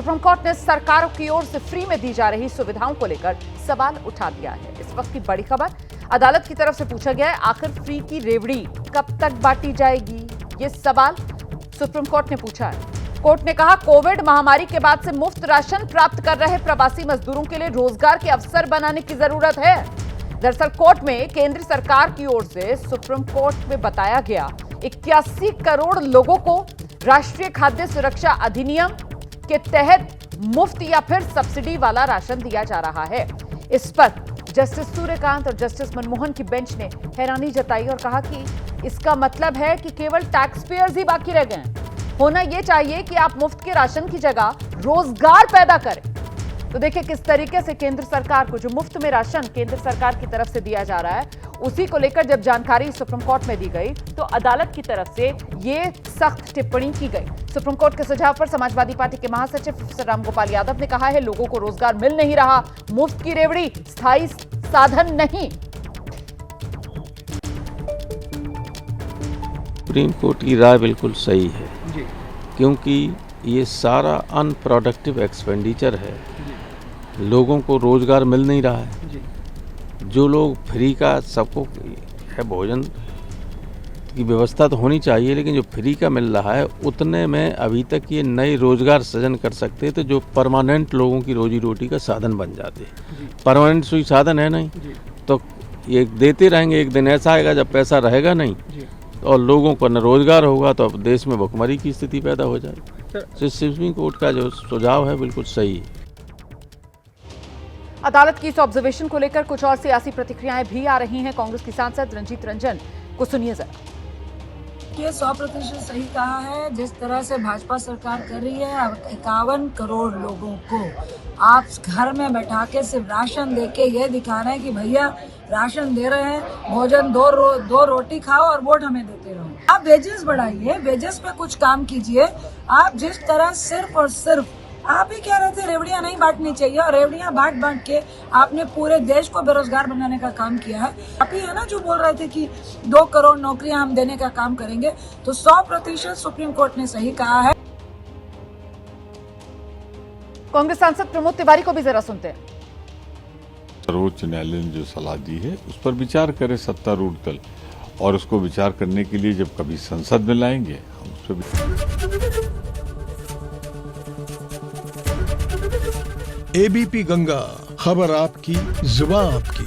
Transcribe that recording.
Supreme court ने सरकारों की ओर से फ्री में दी जा रही सुविधाओं को लेकर सवाल उठा दिया है। इस वक्त की बड़ी खबर, अदालत की तरफ से पूछा गया है, आखिर फ्री की रेवड़ी कब तक बांटी जाएगी? ये सवाल सुप्रीम कोर्ट ने पूछा है। कोर्ट ने कहा, कोविड महामारी के बाद से मुफ्त राशन प्राप्त कर रहे प्रवासी मजदूरों के लिए रोजगार के अवसर बनाने की जरूरत है। दरअसल कोर्ट में केंद्र सरकार की ओर से सुप्रीम कोर्ट में बताया गया 81 करोड़ लोगों को राष्ट्रीय खाद्य सुरक्षा अधिनियम के तहत मुफ्त या फिर सब्सिडी वाला राशन दिया जा रहा है। इस पर जस्टिस सूर्यकांत और जस्टिस मनमोहन की बेंच ने हैरानी जताई और कहा कि इसका मतलब है कि केवल टैक्स पेयर्स ही बाकी रह गए हैं। होना यह चाहिए कि आप मुफ्त के राशन की जगह रोजगार पैदा करें। तो देखिए किस तरीके से केंद्र सरकार को जो मुफ्त में राशन केंद्र सरकार की तरफ से दिया जा रहा है, उसी को लेकर जब जानकारी सुप्रीम कोर्ट में दी गई तो अदालत की तरफ से ये सख्त टिप्पणी की गई। सुप्रीम कोर्ट के सुझाव पर समाजवादी पार्टी के महासचिव रामगोपाल यादव ने कहा है, लोगों को रोजगार मिल नहीं रहा, मुफ्त की रेवड़ी स्थायी साधन नहीं। सुप्रीम कोर्ट की राय बिल्कुल सही है जी। क्योंकि ये सारा अनप्रोडक्टिव एक्सपेंडिचर है, लोगों को रोजगार मिल नहीं रहा है जी। जो लोग फ्री का सबको है, भोजन की व्यवस्था तो होनी चाहिए, लेकिन जो फ्री का मिल रहा है उतने में अभी तक ये नए रोजगार सृजन कर सकते हैं, तो जो परमानेंट लोगों की रोजी रोटी का साधन बन जाते हैं। परमानेंट कोई साधन है नहीं, तो ये देते रहेंगे, एक दिन ऐसा आएगा जब पैसा रहेगा नहीं और लोगों को न रोजगार होगा, तो अब देश में भुखमरी की स्थिति पैदा हो जाएगी। सुप्रीम कोर्ट का जो सुझाव है बिल्कुल सही है। अदालत की इस ऑब्जर्वेशन को लेकर कुछ और सियासी प्रतिक्रियाएं भी आ रही हैं। कांग्रेस की सांसद रंजीत रंजन को सुनिए जरा। ये 100% सही कहा है। जिस तरह से भाजपा सरकार कर रही है, 51 करोड़ लोगों को आप घर में बैठा के सिर्फ राशन देके ये दिखा रहे हैं कि भैया राशन दे रहे हैं, भोजन दो रोटी खाओ और वोट हमें देते रहो। आप वेजेस बढ़ाइए, वेजेस पे कुछ काम कीजिए। आप जिस तरह सिर्फ और सिर्फ आप ही कह रहे थे रेवड़ियां नहीं बांटनी चाहिए, और रेवड़ियां बांट के आपने पूरे देश को बेरोजगार बनाने का काम किया है। आप ही है ना जो बोल रहे थे कि 2 करोड़ नौकरियां हम देने का काम करेंगे। तो 100% सुप्रीम कोर्ट ने सही कहा है। कांग्रेस सांसद प्रमोद तिवारी को भी जरा सुनते हैं। सर्वोच्च न्यायालय ने जो सलाह दी है उस पर विचार करे सत्तारूढ़ दल, और उसको विचार करने के लिए जब कभी संसद में लाएंगे हम उस पर। एबीपी गंगा, खबर आपकी, जुबान आपकी।